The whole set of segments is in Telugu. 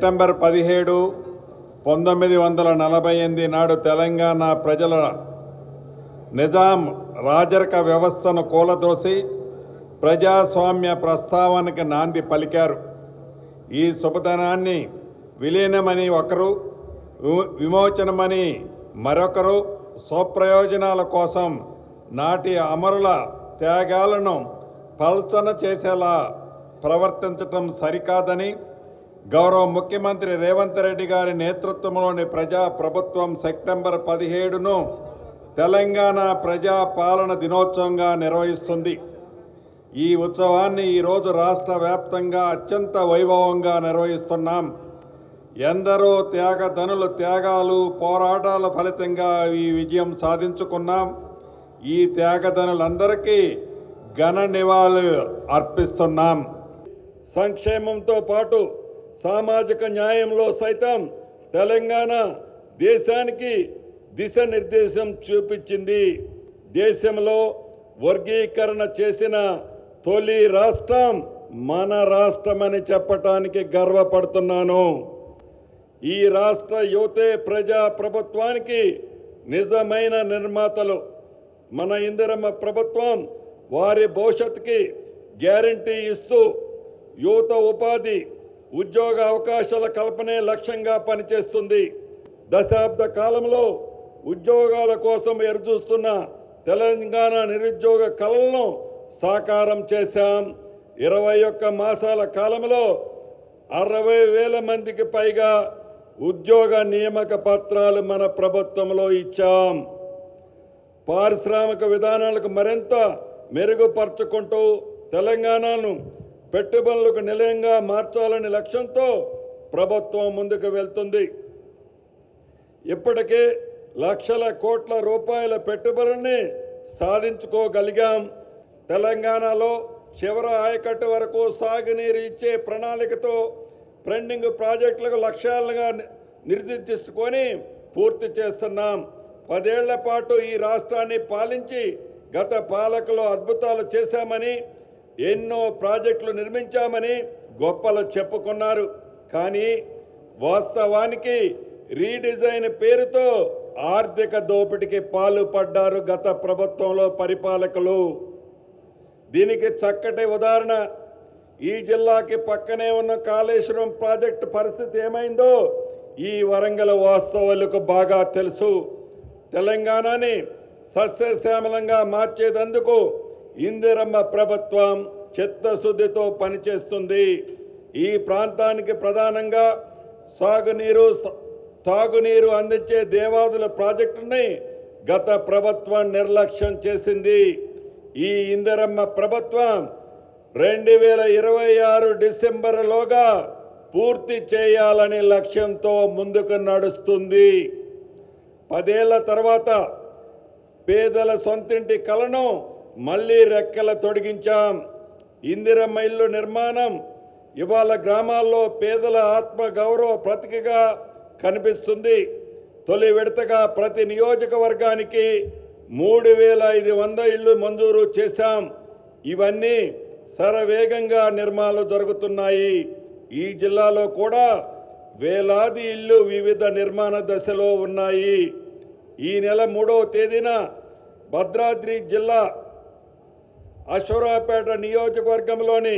సెప్టెంబర్ 17, 1948 నాడు తెలంగాణ ప్రజల నిజాం రాజరిక వ్యవస్థను కూలదోసి ప్రజాస్వామ్య ప్రస్తావనకి నాంది పలికారు. ఈ శుభదినాన్ని విలీనమని ఒకరు, విమోచనమని మరొకరు స్వప్రయోజనాల కోసం నాటి అమరుల త్యాగాలను పల్చన చేసేలా ప్రవర్తించటం సరికాదని గౌరవ ముఖ్యమంత్రి రేవంత్ రెడ్డి గారి నేతృత్వంలోని ప్రజా ప్రభుత్వం సెప్టెంబర్ 17ను తెలంగాణ ప్రజా పాలన దినోత్సవంగా నిర్వహిస్తుంది. ఈ ఉత్సవాన్ని ఈరోజు రాష్ట్ర వ్యాప్తంగా అత్యంత వైభవంగా నిర్వహిస్తున్నాం. ఎందరో త్యాగధనుల త్యాగాలు, పోరాటాల ఫలితంగా ఈ విజయం సాధించుకున్నాం. ఈ త్యాగధనులందరికీ ఘన నివాళులు అర్పిస్తున్నాం. సంక్షేమంతో పాటు సామాజిక న్యాయంలో సైతం తెలంగాణ దేశానికి దిశానిర్దేశం చూపించింది. దేశంలో వర్గీకరణ చేసిన తొలి రాష్ట్రం మన రాష్ట్రమని చెప్పటానికి గర్వపడుతున్నాను. ఈ రాష్ట్ర యువతే ప్రజా ప్రభుత్వానికి నిజమైన నిర్మాతలు. మన ఇందిరమ్మ ప్రభుత్వం వారి భవిష్యత్తుకి గ్యారంటీ ఇస్తూ యువత ఉపాధి, ఉద్యోగ అవకాశాల కల్పనే లక్ష్యంగా పనిచేస్తుంది. దశాబ్ద కాలంలో ఉద్యోగాల కోసం ఎదురుచూస్తున్న తెలంగాణ నిరుద్యోగ కళలను సాకారం చేశాం. 21 మాసాల కాలంలో 60,000 మందికి పైగా ఉద్యోగ నియామక పత్రాలు మన ప్రభుత్వంలో ఇచ్చాం. పారిశ్రామిక విధానాలకు మరింత మెరుగుపరుచుకుంటూ తెలంగాణను పెట్టుబడులకు నిలయంగా మార్చాలనే లక్ష్యంతో ప్రభుత్వం ముందుకు వెళ్తుంది. ఇప్పటికే లక్షల కోట్ల రూపాయల పెట్టుబడుల్ని సాధించుకోగలిగాం. తెలంగాణలో చివరి ఆయకట్టు వరకు సాగునీరు ఇచ్చే ప్రణాళికతో పెండింగ్ ప్రాజెక్టులకు లక్ష్యాలుగా నిర్దేశించుకొని పూర్తి చేస్తున్నాం. 10 ఏళ్ల పాటు ఈ రాష్ట్రాన్ని పాలించి గత పాలకులు అద్భుతాలు చేశామని, ఎన్నో ప్రాజెక్టులు నిర్మించామని గొప్పలు చెప్పుకున్నారు. కానీ వాస్తవానికి రీడిజైన్ పేరుతో ఆర్థిక దోపిడీకి పాల్పడ్డారు గత ప్రభుత్వంలో పరిపాలకులు. దీనికి చక్కటి ఉదాహరణ ఈ జిల్లాకి పక్కనే ఉన్న కాళేశ్వరం ప్రాజెక్టు పరిస్థితి ఏమైందో ఈ వరంగల్ వాస్తవాలకు బాగా తెలుసు. తెలంగాణని సస్యశ్యామలంగా మార్చేందుకు ఇందిరమ్మ ప్రభుత్వం చిత్తశుద్ధితో పనిచేస్తుంది. ఈ ప్రాంతానికి ప్రధానంగా సాగునీరు, తాగునీరు అందించే దేవాదుల ప్రాజెక్టుని గత ప్రభుత్వం నిర్లక్ష్యం చేసింది. ఈ ఇందిరమ్మ ప్రభుత్వం 2026 డిసెంబర్లోగా పూర్తి చేయాలనే లక్ష్యంతో ముందుకు నడుస్తుంది. 10 ఏళ్ల తర్వాత పేదల సొంతింటి కలను మళ్లీ రెక్కల తొడిగించాం. ఇందిరమ్మ ఇల్లు నిర్మాణం ఇవాళ గ్రామాల్లో పేదల ఆత్మ గౌరవ ప్రతీకగా కనిపిస్తుంది. తొలి విడతగా ప్రతి నియోజకవర్గానికి 3,500 ఇళ్లు మంజూరు చేశాం. ఇవన్నీ శరవేగంగా నిర్మాణాలు జరుగుతున్నాయి. ఈ జిల్లాలో కూడా వేలాది ఇళ్లు వివిధ నిర్మాణ దశలో ఉన్నాయి. ఈ నెల 3వ తేదీన భద్రాద్రి జిల్లా అశ్వరావుపేట నియోజకవర్గంలోని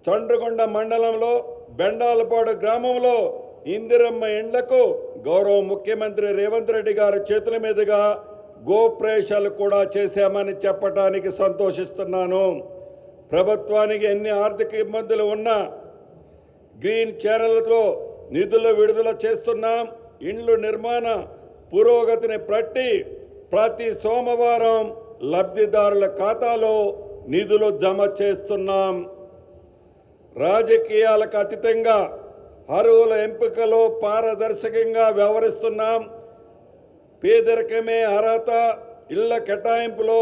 చండ్రగొండ మండలంలో బెండాలపాడు గ్రామంలో ఇందిరమ్మ ఇండ్లకు గౌరవ ముఖ్యమంత్రి రేవంత్ రెడ్డి గారి చేతుల మీదుగా గోప్రవేశాలు కూడా చేశామని చెప్పడానికి సంతోషిస్తున్నాను. ప్రభుత్వానికి ఎన్ని ఆర్థిక ఇబ్బందులు ఉన్నా గ్రీన్ ఛానళ్లతో నిధులు విడుదల చేస్తున్నాం. ఇండ్లు నిర్మాణ పురోగతిని బట్టి ప్రతి సోమవారం లబ్ధిదారుల ఖాతాలో నిధులు జమ చేస్తున్నాం. రాజకీయాలకు అతీతంగా అర్హుల ఎంపికలో పారదర్శకంగా వ్యవహరిస్తున్నాం. పేదరికమే అర్హత, ఇళ్ల కేటాయింపులో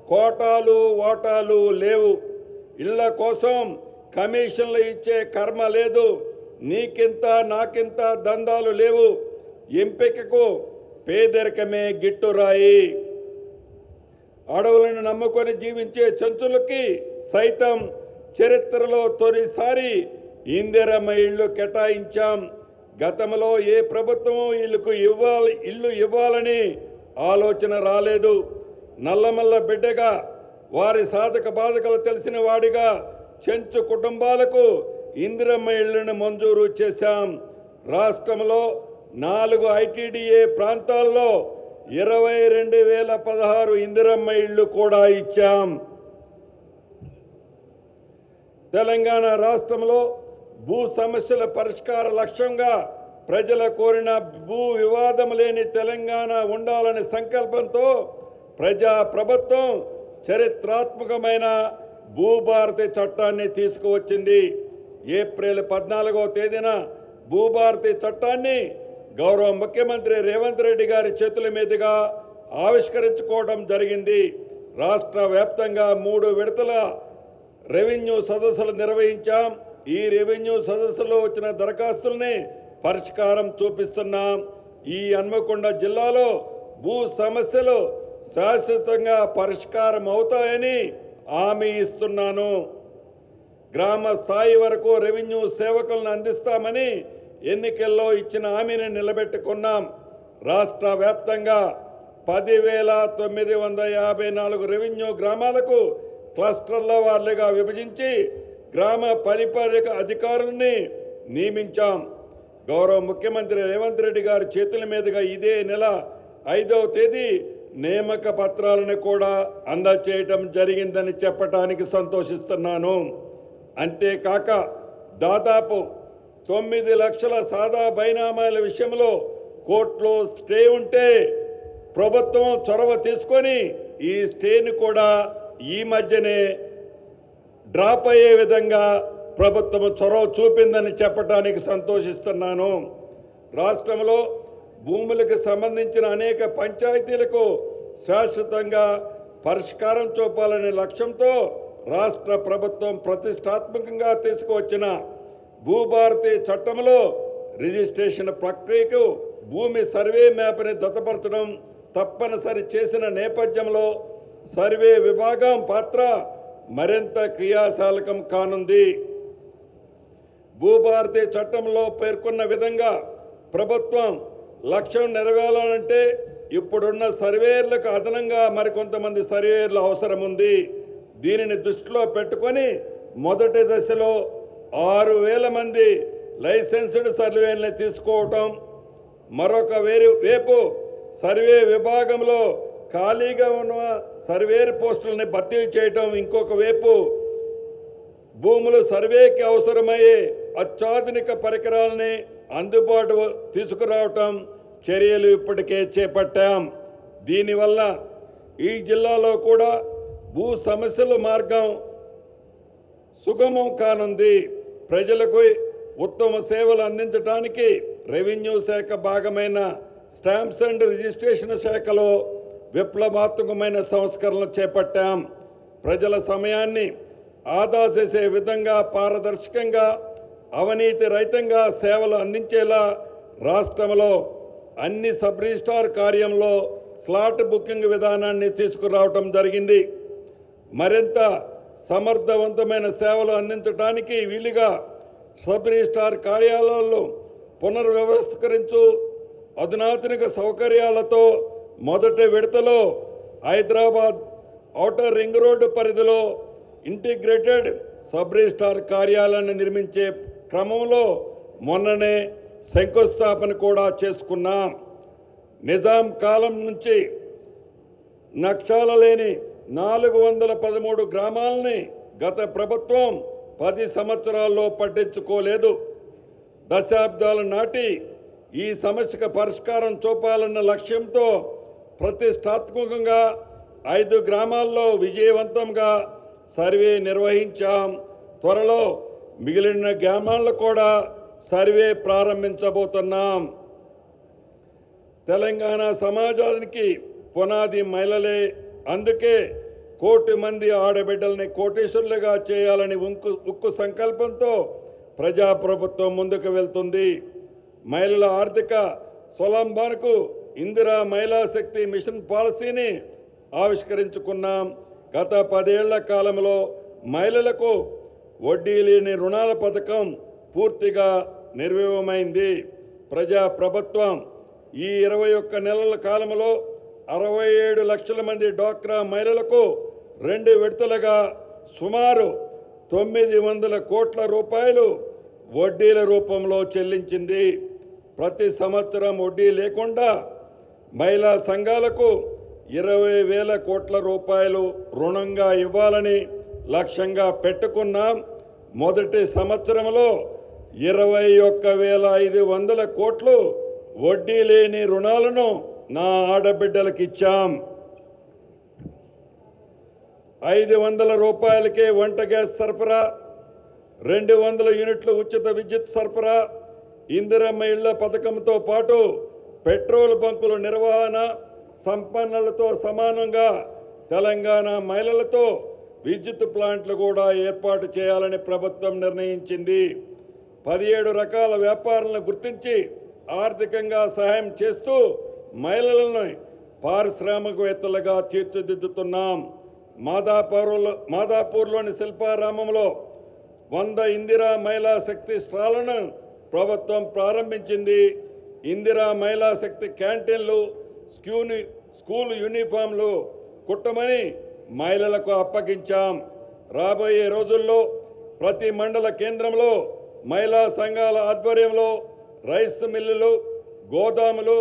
కోటాలు ఓటాలు లేవు. ఇళ్ల కోసం కమిషన్లు ఇచ్చే కర్మ లేదు. నీకింత నాకింత దందాలు లేవు. ఎంపికకు పేదరికమే గిట్టురాయి. అడవులను నమ్ముకొని జీవించే చెంచులకి సైతం చరిత్రలో తొలిసారి ఇందిరమ్మ ఇళ్ళు కేటాయించాం. గతంలో ఏ ప్రభుత్వం ఇల్లు ఇవ్వాలని ఆలోచన రాలేదు. నల్లమల్ల బిడ్డగా వారి సాధక బాధకలు తెలిసిన వాడిగా చెంచు కుటుంబాలకు ఇందిరమ్మ ఇళ్లను మంజూరు చేశాం. రాష్ట్రంలో 4 ఐటీడీఏ ప్రాంతాల్లో 22,016 ఇందిరమ్మ ఇళ్ళు కూడా ఇచ్చాం. తెలంగాణ రాష్ట్రంలో భూ సమస్యల పరిష్కార లక్ష్యంగా ప్రజల కోరిన భూ వివాదం లేని తెలంగాణ ఉండాలనే సంకల్పంతో ప్రజా ప్రభుత్వం చరిత్రాత్మకమైన భూభారతి చట్టాన్ని తీసుకువచ్చింది. ఏప్రిల్ 14వ తేదీన భూభారతి చట్టాన్ని గౌరవ ముఖ్యమంత్రి రేవంత్ రెడ్డి గారి చేతుల మీదుగా ఆవిష్కరించుకోవడం జరిగింది. రాష్ట్ర వ్యాప్తంగా 3 విడతల రెవెన్యూ సదస్సులు నిర్వహించాం. ఈ రెవెన్యూ సదస్సులో వచ్చిన దరఖాస్తుల్ని పరిష్కారం చూపిస్తున్నాం. ఈ హన్మకొండ జిల్లాలో భూ సమస్యలు శాశ్వతంగా పరిష్కారం అవుతాయని హామీ ఇస్తున్నాను. గ్రామ స్థాయి వరకు రెవెన్యూ సేవకులను అందిస్తామని ఎన్నికల్లో ఇచ్చిన హామీని నిలబెట్టుకున్నాం. రాష్ట్ర వ్యాప్తంగా 10,954 రెవెన్యూ గ్రామాలకు క్లస్టర్ల వారీగా విభజించి గ్రామ పరిపాలక అధికారుల్ని నియమించాం. గౌరవ ముఖ్యమంత్రి రేవంత్ రెడ్డి గారి చేతుల మీదుగా ఇదే నెల 5వ తేదీ నియామక పత్రాలను కూడా అందజేయటం జరిగిందని చెప్పడానికి సంతోషిస్తున్నాను. అంతేకాక దాదాపు 9 లక్షల సాదా బైనామాల విషయంలో కోర్టులో స్టే ఉంటే ప్రభుత్వం చొరవ తీసుకొని ఈ స్టేని కూడా ఈ మధ్యనే డ్రాప్ అయ్యే విధంగా ప్రభుత్వం చొరవ చూపిందని చెప్పడానికి సంతోషిస్తున్నాను. రాష్ట్రంలో భూములకు సంబంధించిన అనేక పంచాయతీలకు శాశ్వతంగా పరిష్కారం చూపాలనే లక్ష్యంతో రాష్ట్ర ప్రభుత్వం ప్రతిష్టాత్మకంగా తీసుకువచ్చిన భూభారతి చట్టంలో రిజిస్ట్రేషన్ ప్రక్రియకు భూమి సర్వే మ్యాప్ని దత్తపరచడం తప్పనిసరి చేసిన నేపథ్యంలో సర్వే విభాగం పాత్ర మరింత క్రియాశీలకం కానుంది. భూభారతి చట్టంలో పేర్కొన్న విధంగా ప్రభుత్వం లక్ష్యం నెరవేరాలంటే ఇప్పుడున్న సర్వేయర్లకు అదనంగా మరికొంతమంది సర్వేయర్లు అవసరం ఉంది. దీనిని దృష్టిలో పెట్టుకొని మొదటి దశలో 6,000 మంది లైసెన్స్డ్ సర్వేయర్లను తీసుకోవటం, మరొక వైపు సర్వే విభాగంలో ఖాళీగా ఉన్న సర్వేయర్ పోస్టులని భర్తీ చేయటం, ఇంకొక వైపు భూములు సర్వేకి అవసరమయ్యే అత్యాధునిక పరికరాలని అందుబాటు తీసుకురావటం చర్యలు ఇప్పటికే చేపట్టాం. దీనివల్ల ఈ జిల్లాలో కూడా భూ సమస్యల మార్గం సుగమం కానుంది. ప్రజలకు ఉత్తమ సేవలు అందించడానికి రెవెన్యూ శాఖ భాగమైన స్టాంప్స్ అండ్ రిజిస్ట్రేషన్ శాఖలో విప్లవాత్మకమైన సంస్కరణలు చేపట్టాం. ప్రజల సమయాన్ని ఆదా చేసే విధంగా పారదర్శకంగా అవినీతి రహితంగా సేవలు అందించేలా రాష్ట్రంలో అన్ని సబ్ రిజిస్ట్రార్ కార్యంలో స్లాట్ బుకింగ్ విధానాన్ని తీసుకురావటం జరిగింది. మరింత సమర్థవంతమైన సేవలు అందించడానికి వీలుగా సబ్ రిజిస్ట్రార్ కార్యాలయాల్లో పునర్వ్యవస్థీకరించు అధునాతనిక సౌకర్యాలతో మొదటి విడతలో హైదరాబాద్ ఔటర్ రింగ్ రోడ్డు పరిధిలో ఇంటిగ్రేటెడ్ సబ్ రిజిస్ట్రార్ కార్యాలయాన్ని నిర్మించే క్రమంలో మొన్ననే శంకుస్థాపన కూడా చేసుకున్నాం. నిజాం కాలం నుంచి నక్షాల లేని 413 గ్రామాలని గత ప్రభుత్వం 10 సంవత్సరాల్లో పట్టించుకోలేదు. దశాబ్దాల నాటి ఈ సమస్యకు పరిష్కారం చూపాలన్న లక్ష్యంతో ప్రతిష్టాత్మకంగా 5 గ్రామాల్లో విజయవంతంగా సర్వే నిర్వహించాం. త్వరలో మిగిలిన గ్రామాల్లో కూడా సర్వే ప్రారంభించబోతున్నాం. తెలంగాణ సమాజానికి పునాది మహిళలే. అందుకే 1 కోటి మంది ఆడబిడ్డల్ని కోటీశ్వరులుగా చేయాలని ఉక్కు సంకల్పంతో ప్రజాప్రభుత్వం ముందుకు వెళ్తుంది. మహిళల ఆర్థిక స్వలంబనకు ఇందిరా మహిళా శక్తి మిషన్ పాలసీని ఆవిష్కరించుకున్నాం. గత 10 ఏళ్ల కాలంలో మహిళలకు వడ్డీ లేని రుణాల పథకం పూర్తిగా నిర్వీర్యమైంది. ప్రజా ప్రభుత్వం ఈ 21 నెలల కాలంలో 67 లక్షల మంది డ్వాక్రా మహిళలకు 2 విడతలుగా సుమారు 900 కోట్ల రూపాయలు వడ్డీల రూపంలో చెల్లించింది. ప్రతి సంవత్సరం వడ్డీ లేకుండా మహిళా సంఘాలకు 20,000 కోట్ల రూపాయలు రుణంగా ఇవ్వాలని లక్ష్యంగా పెట్టుకున్నాం. మొదటి సంవత్సరంలో 21,500 కోట్లు వడ్డీ లేని రుణాలను నా ఆడబిడ్డలకు ఇచ్చాం. 500 రూపాయలకే వంట గ్యాస్ సరఫరా, 200 యూనిట్ల ఉచిత విద్యుత్ సరఫరా, ఇందిరమ్మ ఇళ్ల పథకంతో పాటు పెట్రోల్ బంకుల నిర్వహణ, సంపన్నులతో సమానంగా తెలంగాణ మహిళలతో విద్యుత్ ప్లాంట్లు కూడా ఏర్పాటు చేయాలని ప్రభుత్వం నిర్ణయించింది. 17 రకాల వ్యాపారాలను గుర్తించి ఆర్థికంగా సహాయం చేస్తూ మహిళలను పారిశ్రామికవేత్తలుగా తీర్చిదిద్దుతున్నాం. మాదాపూర్లోని శిల్పారామంలో 100 ఇందిరా మహిళా శక్తి స్టాళ్లను ప్రభుత్వం ప్రారంభించింది. ఇందిరా మహిళా శక్తి క్యాంటీన్లు, స్కూల్ యూనిఫామ్లు కుట్టమని మహిళలకు అప్పగించాం. రాబోయే రోజుల్లో ప్రతి మండల కేంద్రంలో మహిళా సంఘాల ఆధ్వర్యంలో రైస్ మిల్లులు, గోదాములు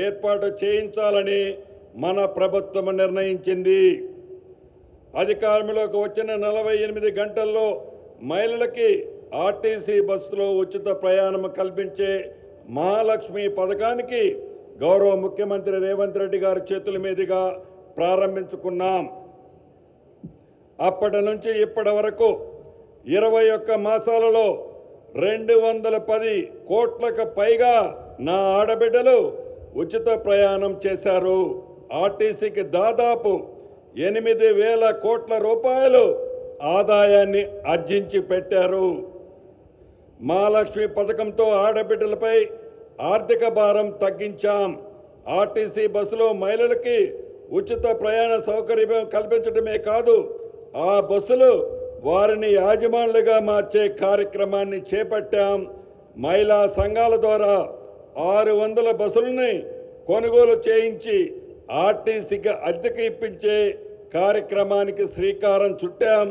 ఏర్పాటు చేయించాలని మన ప్రభుత్వం నిర్ణయించింది. అధికారంలోకి వచ్చిన 48 గంటల్లో మహిళలకి ఆర్టీసీ బస్సులో ఉచిత ప్రయాణం కల్పించే మహాలక్ష్మి పథకానికి గౌరవ ముఖ్యమంత్రి రేవంత్ రెడ్డి గారి చేతుల మీదుగా ప్రారంభించుకున్నాం. అప్పటి నుంచి ఇప్పటి వరకు 21 మాసాలలో 210 కోట్లకు పైగా నా ఆడబిడ్డలు ఉచిత ప్రయాణం చేశారు. ఆర్టీసీకి దాదాపు 8,000 కోట్ల రూపాయలు ఆదాయాన్ని ఆర్జించి పెట్టారు. మహాలక్ష్మి పథకంతో ఆడబిడ్డలపై ఆర్థిక భారం తగ్గించాం. ఆర్టీసీ బస్సులో మహిళలకి ఉచిత ప్రయాణ సౌకర్యం కల్పించడమే కాదు, ఆ బస్సులు వారిని యాజమానులుగా మార్చే కార్యక్రమాన్ని చేపట్టాం. మహిళా సంఘాల ద్వారా 600 బస్సులని కొనుగోలు చేయించి ఆర్టీసీకి అద్దెకి ఇప్పించే కార్యక్రమానికి శ్రీకారం చుట్టాం.